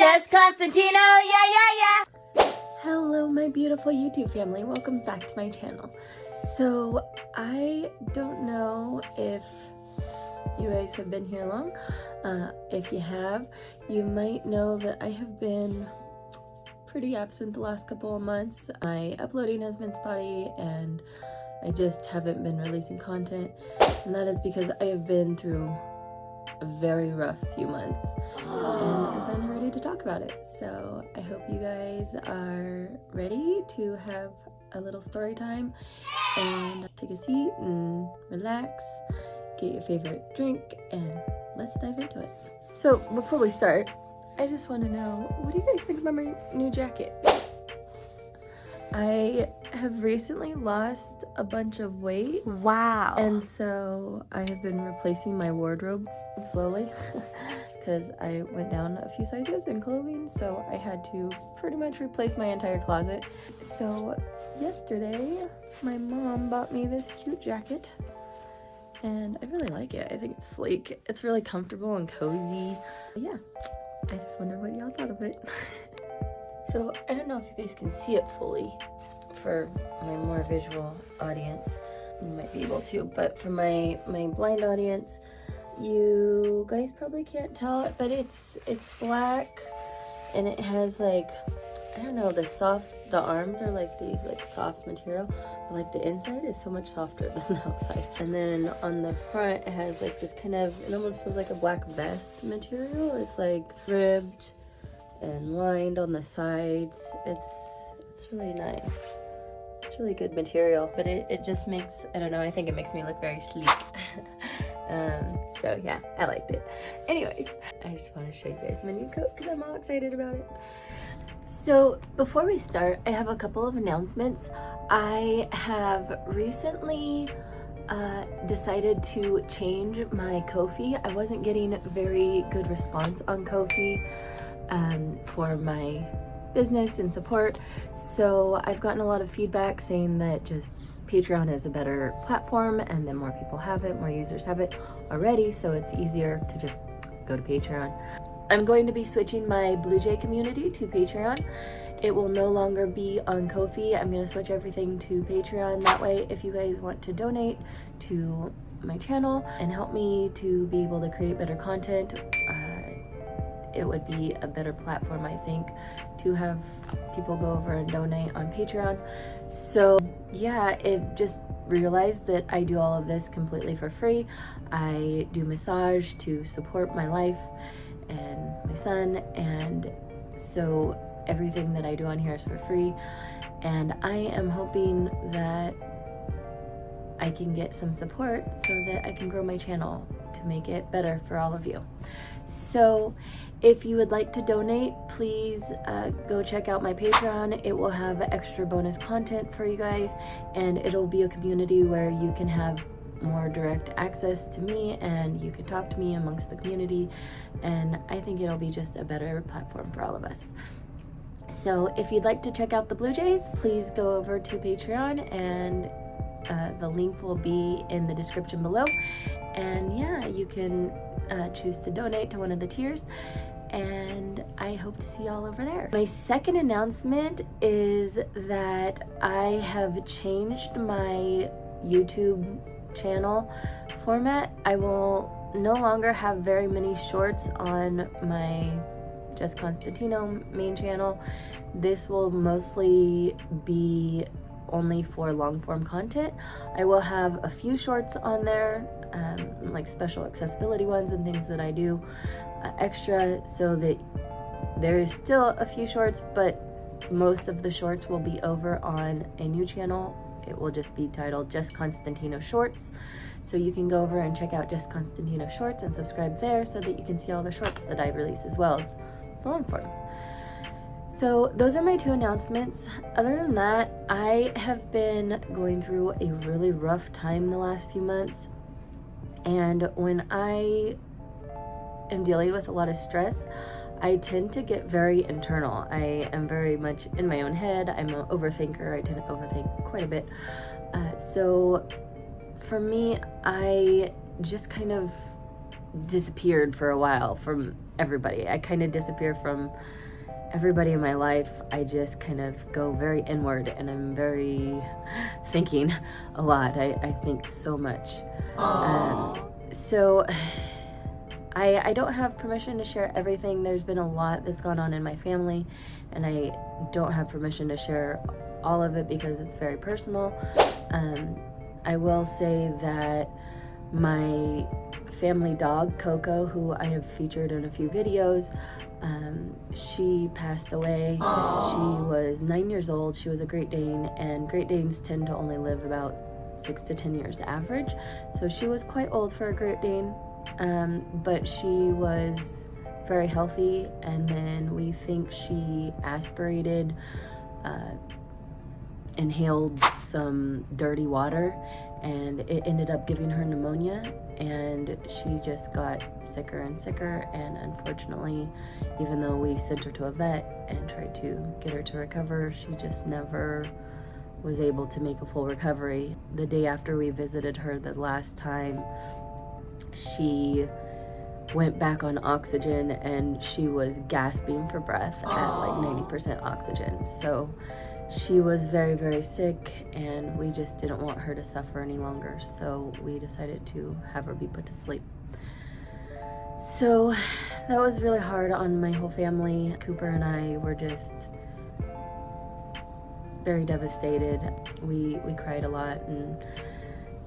Just Constantino, yeah. Hello, my beautiful YouTube family. Welcome back to my channel. So, I don't know if you guys have been here long. If you have, you might know that I have been pretty absent the last couple of months. My uploading has been spotty and I just haven't been releasing content. And that is because I have been through a very rough few months. And I'm finally ready to talk about it. So I hope you guys are ready to have a little story time and take a seat and relax, get your favorite drink, and let's dive into it. So before we start, I just want to know, what do you guys think about my new jacket? I have recently lost a bunch of weight. Wow. And so I have been replacing my wardrobe slowly because I went down a few sizes in clothing, so I had to pretty much replace my entire closet. So yesterday, my mom bought me this cute jacket, and I really like it. I think it's sleek. It's really comfortable and cozy. Yeah, I just wondered what y'all thought of it. So I don't know if you guys can see it fully for my more visual audience. You might be able to, but for my blind audience, you guys probably can't tell it, but it's black and it has like, I don't know, the arms are like these like soft material, but like the inside is so much softer than the outside. And then on the front it has like this kind of, it almost feels like a black vest material. It's like ribbed and lined on the sides. It's really nice. It's really good material, but it just makes, I don't know, I think it makes me look very sleek. So yeah, I liked it. Anyways, I just want to show you guys my new coat because I'm all excited about it. So before we start, I have a couple of announcements. I have recently decided to change my Ko-fi. I wasn't getting very good response on Ko-fi for my business and support, so I've gotten a lot of feedback saying that just Patreon is a better platform, and then more people have it, more users have it already, so it's easier to just go to Patreon. I'm going to be switching my Blue Jay community to Patreon. It will no longer be on Ko-fi. I'm going to switch everything to Patreon. That way, if you guys want to donate to my channel and help me to be able to create better content, it would be a better platform, I think, to have people go over and donate on Patreon. So yeah, it just realized that I do all of this completely for free. I do massage to support my life and my son, and so everything that I do on here is for free, and I am hoping that I can get some support so that I can grow my channel to make it better for all of you. So if you would like to donate, please go check out my Patreon. It will have extra bonus content for you guys, and it'll be a community where you can have more direct access to me and you can talk to me amongst the community, and I think it'll be just a better platform for all of us. So if you'd like to check out the Blue Jays, please go over to Patreon, and the link will be in the description below. And yeah, you can choose to donate to one of the tiers, and I hope to see y'all over there. My second announcement is that I have changed my YouTube channel format. I will no longer have very many shorts on my Just Constantino main channel. This will mostly be only for long form content. I will have a few shorts on there, like special accessibility ones and things that I do extra, so that there is still a few shorts, but most of the shorts will be over on a new channel. It will just be titled Just Constantino Shorts. So you can go over and check out Just Constantino Shorts and subscribe there so that you can see all the shorts that I release as well as the long form. So those are my two announcements. Other than that, I have been going through a really rough time the last few months. And when I am dealing with a lot of stress, I tend to get very internal. I am very much in my own head. I'm an overthinker. I tend to overthink quite a bit. So for me, I just kind of disappeared for a while from everybody. I kind of disappear from everybody in my life. I just kind of go very inward, and I'm very thinking a lot. I think so much. So I don't have permission to share everything. There's been a lot that's gone on in my family, and I don't have permission to share all of it because it's very personal. I will say that my family dog, Coco, who I have featured in a few videos, she passed away. She was 9 years old. She was a Great Dane, and Great Danes tend to only live about 6 to 10 years average. So she was quite old for a Great Dane, but she was very healthy. And then we think she aspirated, inhaled some dirty water, and it ended up giving her pneumonia, and she just got sicker and sicker. And unfortunately, even though we sent her to a vet and tried to get her to recover, she just never was able to make a full recovery. The day after we visited her the last time, she went back on oxygen, and she was gasping for breath at like 90% oxygen. So she was very, very sick, and we just didn't want her to suffer any longer. So we decided to have her be put to sleep. So that was really hard on my whole family. Cooper and I were just very devastated. We cried a lot, and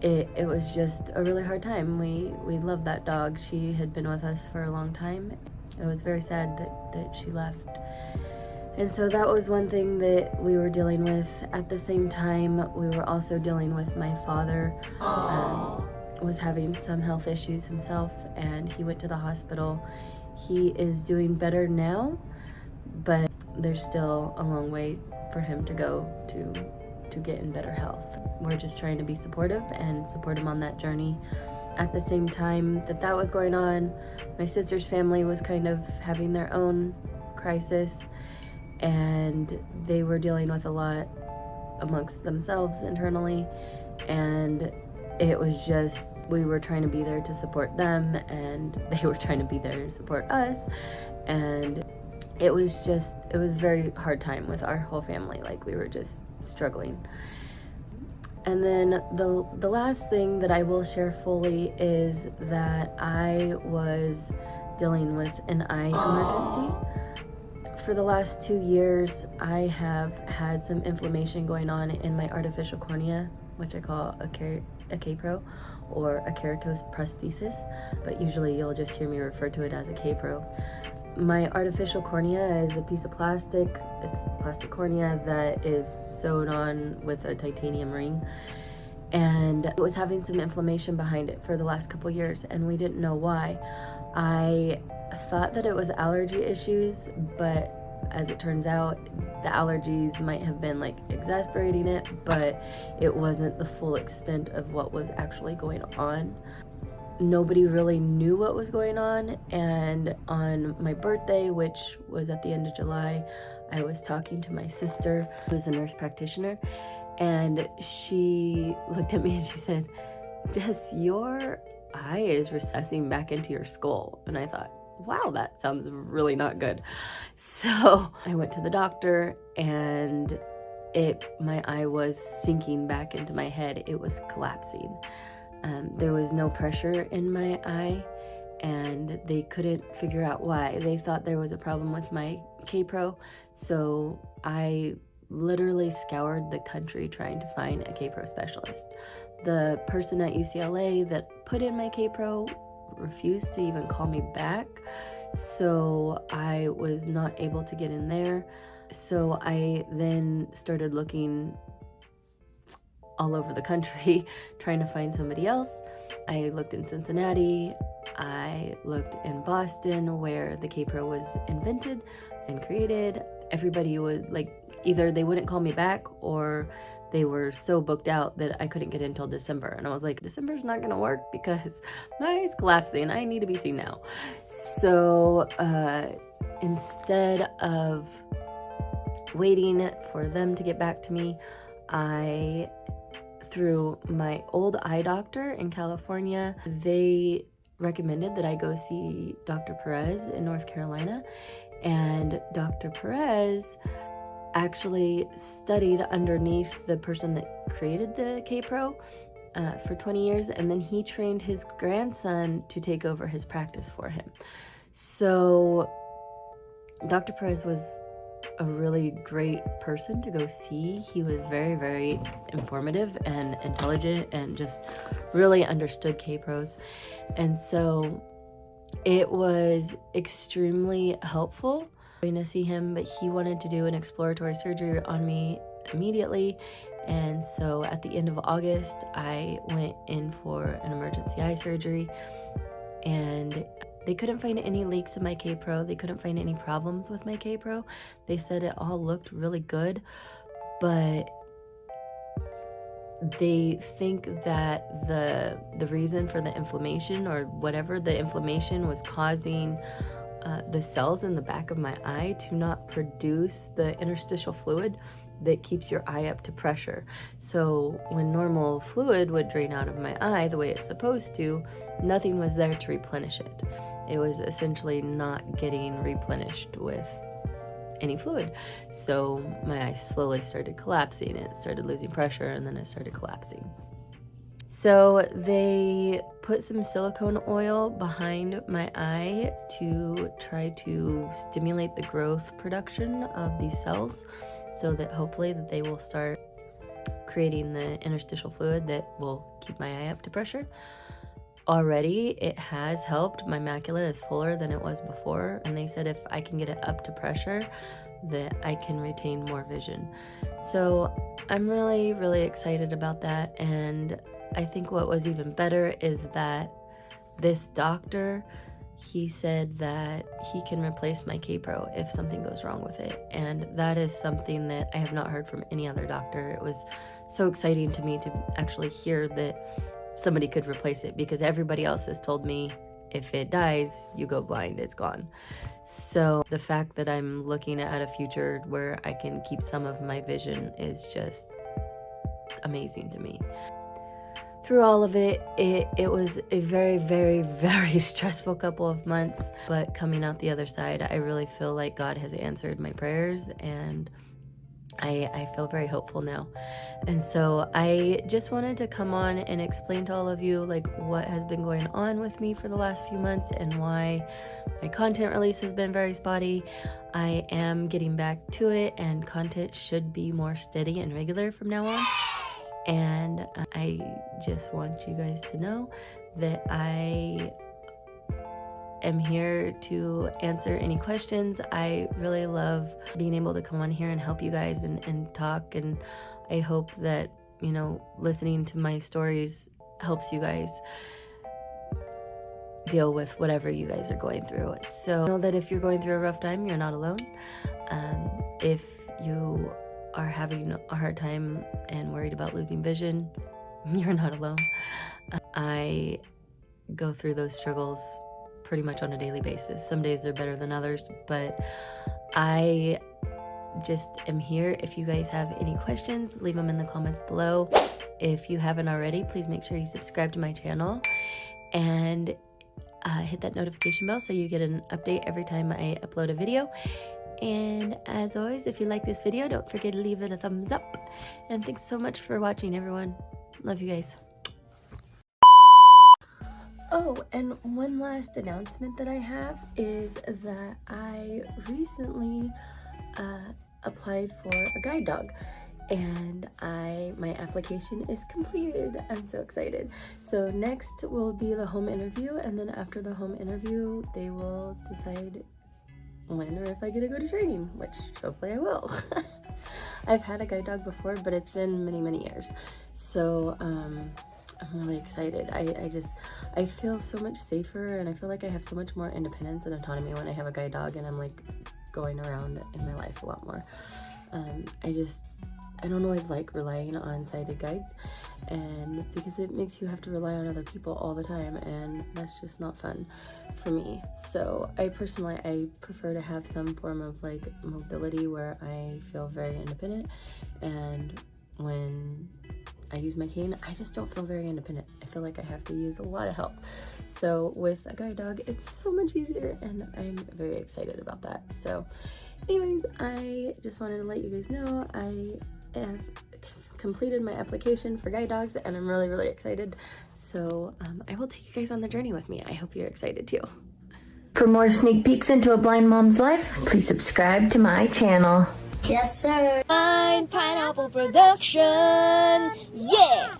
it was just a really hard time. We loved that dog. She had been with us for a long time. It was very sad that she left. And so that was one thing that we were dealing with. At the same time, we were also dealing with my father. Was having some health issues himself, and he went to the hospital. He is doing better now, but there's still a long way for him to go to get in better health. We're just trying to be supportive and support him on that journey. At the same time that was going on, my sister's family was kind of having their own crisis, and they were dealing with a lot amongst themselves internally, and it was just, we were trying to be there to support them, and they were trying to be there to support us, and it was a very hard time with our whole family. Like, we were just struggling. And then the last thing that I will share fully is that I was dealing with an eye emergency. For the last 2 years, I have had some inflammation going on in my artificial cornea, which I call a K-Pro or a keratose prosthesis, but usually you'll just hear me refer to it as a K-Pro. My artificial cornea is a piece of plastic. It's plastic cornea that is sewed on with a titanium ring, and it was having some inflammation behind it for the last couple years, and we didn't know why. I thought that it was allergy issues, but as it turns out, the allergies might have been like exacerbating it, but it wasn't the full extent of what was actually going on. Nobody really knew what was going on, and on my birthday, which was at the end of July, I was talking to my sister, who's a nurse practitioner, and she looked at me and she said, "Jess, your eye is recessing back into your skull." And I thought, wow, that sounds really not good. So I went to the doctor, and my eye was sinking back into my head. It was collapsing. There was no pressure in my eye, and they couldn't figure out why. They thought there was a problem with my K-Pro, so I literally scoured the country trying to find a K-Pro specialist. The person at UCLA that put in my K-Pro refused to even call me back, so I was not able to get in there. So I then started looking all over the country trying to find somebody else. I looked in Cincinnati, I looked in Boston, where the K-Pro was invented and created. Everybody would, like, either they wouldn't call me back, or they were so booked out that I couldn't get in until December. And I was like, December's not gonna work because my eye's collapsing. I need to be seen now. So instead of waiting for them to get back to me, through my old eye doctor in California, they recommended that I go see Dr. Perez in North Carolina, and Dr. Perez actually studied underneath the person that created the K-Pro for 20 years, and then he trained his grandson to take over his practice for him. So Dr. Perez was a really great person to go see. He was very, very informative and intelligent and just really understood K-Pros. And so it was extremely helpful going to see him, but he wanted to do an exploratory surgery on me immediately. And so at the end of August, I went in for an emergency eye surgery, and they couldn't find any leaks in my K-Pro. They couldn't find any problems with my K-Pro. They said it all looked really good, but they think that the reason for the inflammation, or whatever the inflammation was causing the cells in the back of my eye to not produce the interstitial fluid that keeps your eye up to pressure. So when normal fluid would drain out of my eye the way it's supposed to, nothing was there to replenish it. It was essentially not getting replenished with any fluid. So my eye slowly started collapsing. It started losing pressure, and then it started collapsing. So they put some silicone oil behind my eye to try to stimulate the growth production of these cells, so that hopefully that they will start creating the interstitial fluid that will keep my eye up to pressure. Already it has helped. My macula is fuller than it was before, and they said if I can get it up to pressure, that I can retain more vision. So I'm really, really excited about that. And I think what was even better is that this doctor, he said that he can replace my K-Pro if something goes wrong with it. And that is something that I have not heard from any other doctor. It was so exciting to me to actually hear that somebody could replace it, because everybody else has told me if it dies, you go blind, it's gone. So the fact that I'm looking at a future where I can keep some of my vision is just amazing to me. Through all of it, it was a very, very, very stressful couple of months, but coming out the other side, I really feel like God has answered my prayers, and I feel very hopeful now. And so I just wanted to come on and explain to all of you like what has been going on with me for the last few months and why my content release has been very spotty. I am getting back to it, and content should be more steady and regular from now on. And I just want you guys to know that I am here to answer any questions. I really love being able to come on here and help you guys and talk, and I hope that, you know, listening to my stories helps you guys deal with whatever you guys are going through. So know that if you're going through a rough time, you're not alone. If you are having a hard time and worried about losing vision, you're not alone. I go through those struggles pretty much on a daily basis. Some days they're better than others, but I just am here. If you guys have any questions, leave them in the comments below. If you haven't already, please make sure you subscribe to my channel and hit that notification bell so you get an update every time I upload a video. And as always, if you like this video, don't forget to leave it a thumbs up. And thanks so much for watching, everyone. Love you guys. Oh, and one last announcement that I have is that I recently applied for a guide dog, and my application is completed. I'm so excited. So next will be the home interview, and then after the home interview, they will decide when or if I get to go to training, which hopefully I will. I've had a guide dog before, but it's been many, many years. So I'm really excited. I feel so much safer, and I feel like I have so much more independence and autonomy when I have a guide dog, and I'm like going around in my life a lot more. I don't always like relying on sighted guides, and because it makes you have to rely on other people all the time, and that's just not fun for me. So I prefer to have some form of like mobility where I feel very independent, and when I use my cane. I just don't feel very independent. I feel like I have to use a lot of help. So with a guide dog, it's so much easier, and I'm very excited about that. So anyways, I just wanted to let you guys know I have completed my application for guide dogs, and I'm really, really excited. So I will take you guys on the journey with me. I hope you're excited too. For more sneak peeks into a blind mom's life, please subscribe to my channel. Yes, sir. Pineapple Production. Yeah.